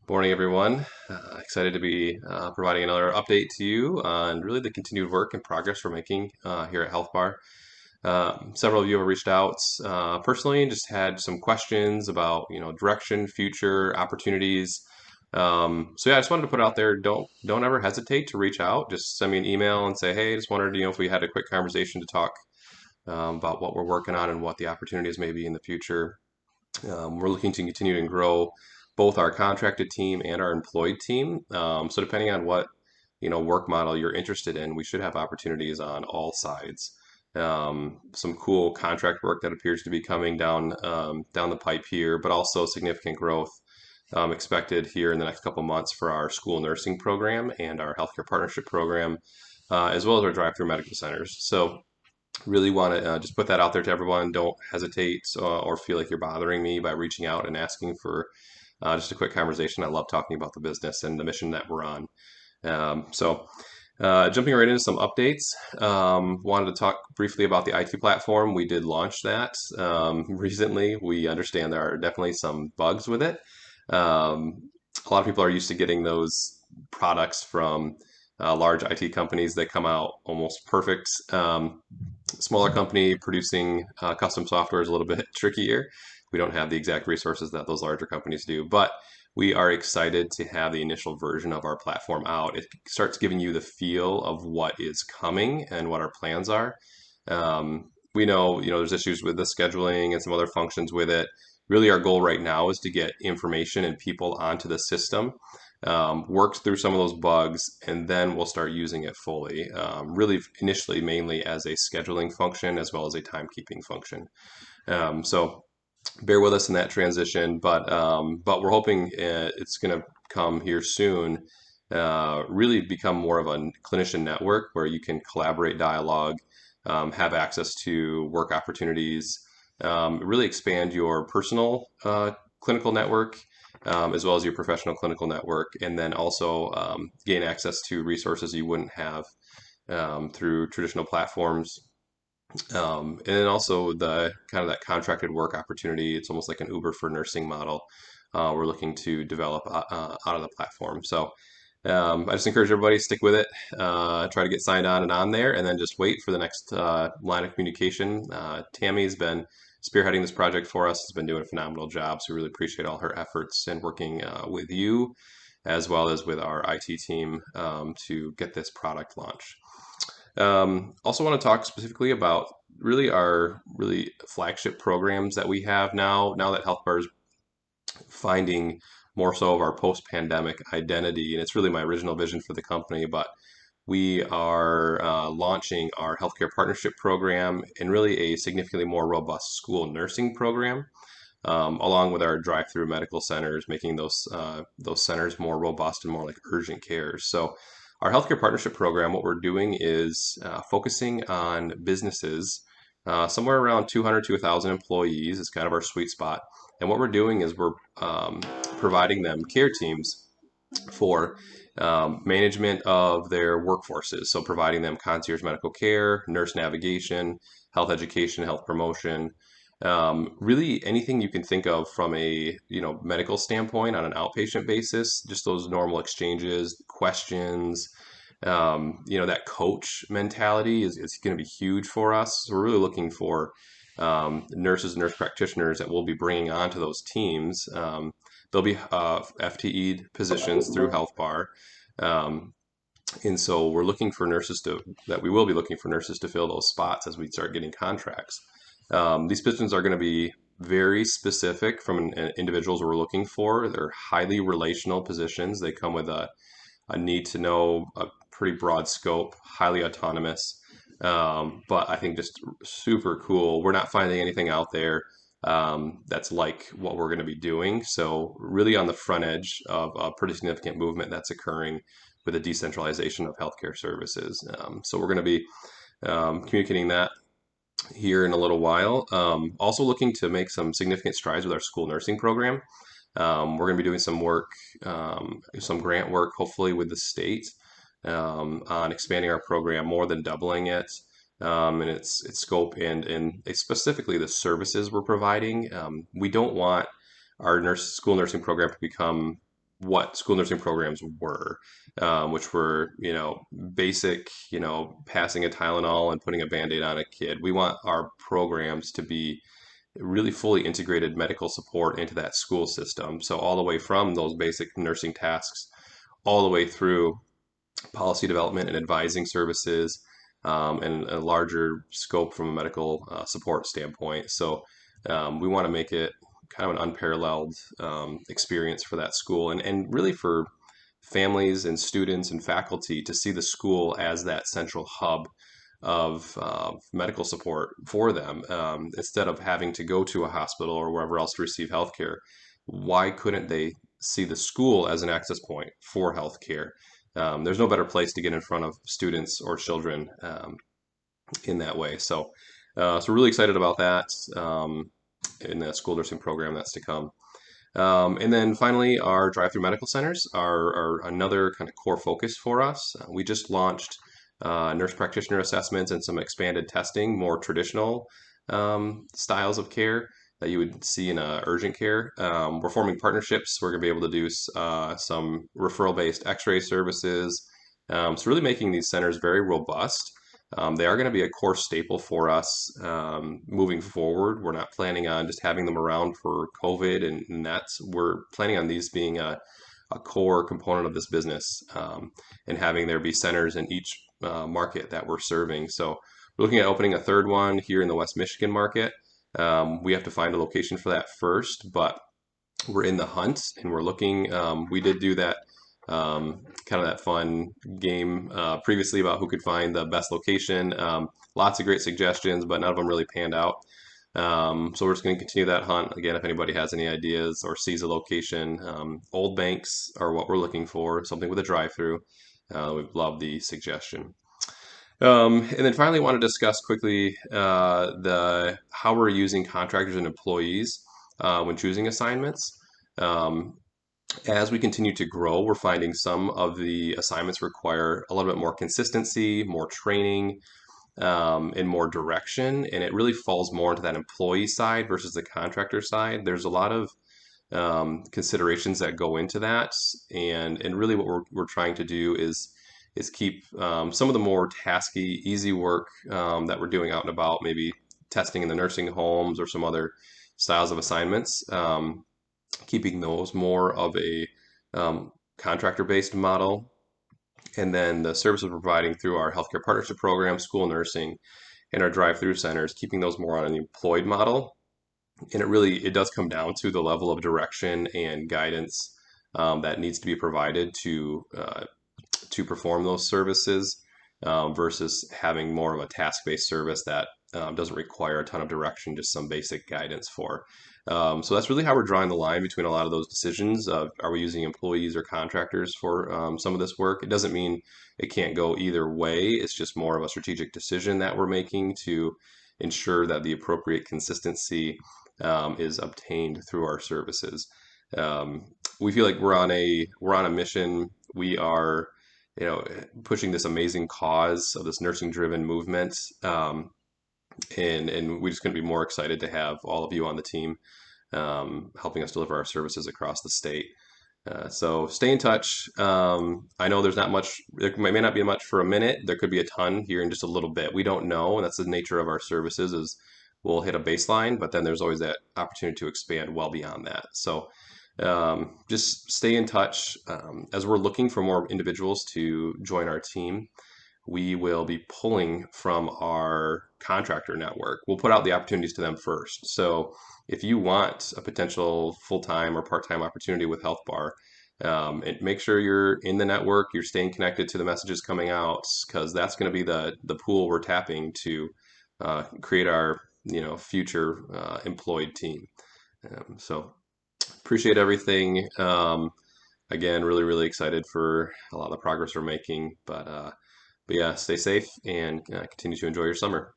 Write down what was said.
Morning, everyone. Excited to be providing another update to you on really the continued work and progress we're making here at HealthBar. Several of you have reached out personally and just had some questions about, direction, future opportunities. So yeah, I just wanted to put it out there. Don't ever hesitate to reach out. Just send me an email and say, hey, just wondered, if we had a quick conversation to talk about what we're working on and what the opportunities may be in the future. We're looking to continue and grow both our contracted team and our employed team. So depending on what work model you're interested in, we should have opportunities on all sides. Some cool contract work that appears to be coming down the pipe here, but also significant growth expected here in the next couple months for our school nursing program and our healthcare partnership program, as well as our drive-through medical centers. So really want to just put that out there to everyone. Don't hesitate or feel like you're bothering me by reaching out and asking for just a quick conversation. I love talking about the business and the mission that we're on. Jumping right into some updates, wanted to talk briefly about the IT platform. We did launch that recently. We understand there are definitely some bugs with it. A lot of people are used to getting those products from large IT companies that come out almost perfect. Smaller company producing custom software is a little bit trickier. We don't have the exact resources that those larger companies do, but we are excited to have the initial version of our platform out. It starts giving you the feel of what is coming and what our plans are. We know, there's issues with the scheduling and some other functions with it. Really, our goal right now is to get information and people onto the system, works through some of those bugs, and then we'll start using it fully. Really, initially, mainly as a scheduling function as well as a timekeeping function. So bear with us in that transition, but we're hoping it's going to come here soon. Really become more of a clinician network where you can collaborate, dialogue, have access to work opportunities, really expand your personal clinical network as well as your professional clinical network, and then also gain access to resources you wouldn't have through traditional platforms. And then also the kind of that contracted work opportunity. It's almost like an Uber for nursing model we're looking to develop out of the platform. So I just encourage everybody to stick with it, try to get signed on and on there, and then just wait for the next line of communication. Tammy's been spearheading this project for us, has been doing a phenomenal job. So we really appreciate all her efforts and working with you as well as with our IT team to get this product launched. Also want to talk specifically about really our really flagship programs that we have now that HealthBar is finding more so of our post-pandemic identity. And it's really my original vision for the company, but we are launching our healthcare partnership program and really a significantly more robust school nursing program, along with our drive-through medical centers, making those centers more robust and more like urgent care. So our healthcare partnership program, what we're doing is focusing on businesses somewhere around 200 to 1,000 employees is kind of our sweet spot. And what we're doing is we're providing them care teams for management of their workforces. So providing them concierge medical care, nurse navigation, health education, health promotion, really anything you can think of from a medical standpoint on an outpatient basis. Just those normal exchanges, questions. That coach mentality is going to be huge for us. So we're really looking for nurses, nurse practitioners that we'll be bringing onto those teams. There'll be FTE'd positions through HealthBar. And so we're looking for we will be looking for nurses to fill those spots as we start getting contracts. These positions are going to be very specific from an individuals we're looking for. They're highly relational positions. They come with a need to know, a pretty broad scope, highly autonomous, but I think just super cool. We're not finding anything out there that's like what we're going to be doing. So really on the front edge of a pretty significant movement that's occurring with the decentralization of healthcare services. So we're going to be communicating that here in a little while. Also looking to make some significant strides with our school nursing program. We're going to be doing some work, some grant work, hopefully with the state on expanding our program, more than doubling it and its scope and specifically the services we're providing. We don't want our school nursing program to become what school nursing programs were, which were, basic, passing a Tylenol and putting a Band-Aid on a kid. We want our programs to be really fully integrated medical support into that school system. So all the way from those basic nursing tasks, all the way through policy development and advising services, and a larger scope from a medical support standpoint. So we want to make it kind of an unparalleled experience for that school, and really for families and students and faculty to see the school as that central hub of medical support for them, instead of having to go to a hospital or wherever else to receive healthcare. Why couldn't they see the school as an access point for healthcare? There's no better place to get in front of students or children in that way. So we're really excited about that, in the school nursing program that's to come. And then finally, our drive-through medical centers are another kind of core focus for us. We just launched nurse practitioner assessments and some expanded testing, more traditional styles of care that you would see in urgent care. We're forming partnerships. We're going to be able to do some referral-based X-ray services. So really making these centers very robust. They are going to be a core staple for us moving forward. We're not planning on just having them around for COVID, and we're planning on these being a core component of this business, and having there be centers in each market that we're serving. So we're looking at opening a third one here in the West Michigan market. We have to find a location for that first, but we're in the hunt and we're looking. We did do that kind of that fun game previously about who could find the best location. Lots of great suggestions, but none of them really panned out. So we're just going to continue that hunt. Again, if anybody has any ideas or sees a location, old banks are what we're looking for, something with a drive-through. We'd love the suggestion. And then finally, I want to discuss quickly the how we're using contractors and employees when choosing assignments. Um, as we continue to grow, we're finding some of the assignments require a little bit more consistency, more training, and more direction. And it really falls more into that employee side versus the contractor side. There's a lot of considerations that go into that, and really what we're trying to do is keep some of the more tasky, easy work that we're doing out and about, maybe testing in the nursing homes or some other styles of assignments, keeping those more of a contractor-based model. And then the services we're providing through our healthcare partnership program, school nursing, and our drive-through centers, keeping those more on an employed model. And it does come down to the level of direction and guidance that needs to be provided to perform those services, versus having more of a task-based service that doesn't require a ton of direction, just some basic guidance for. So that's really how we're drawing the line between a lot of those decisions of are we using employees or contractors for some of this work. It doesn't mean it can't go either way. It's just more of a strategic decision that we're making to ensure that the appropriate consistency is obtained through our services. We feel like we're on a mission. We are, pushing this amazing cause of this nursing driven movement. And we just couldn't be more excited to have all of you on the team, helping us deliver our services across the state. So stay in touch. I know there's not much, there may not be much for a minute. There could be a ton here in just a little bit. We don't know, and that's the nature of our services is we'll hit a baseline, but then there's always that opportunity to expand well beyond that. So just stay in touch. As we're looking for more individuals to join our team, we will be pulling from our contractor network. We'll put out the opportunities to them first. So if you want a potential full-time or part-time opportunity with HealthBar, and make sure you're in the network, you're staying connected to the messages coming out, because that's going to be the pool we're tapping to create our future employed team. So appreciate everything. Again, really, really excited for a lot of the progress we're making. But yeah, stay safe and continue to enjoy your summer.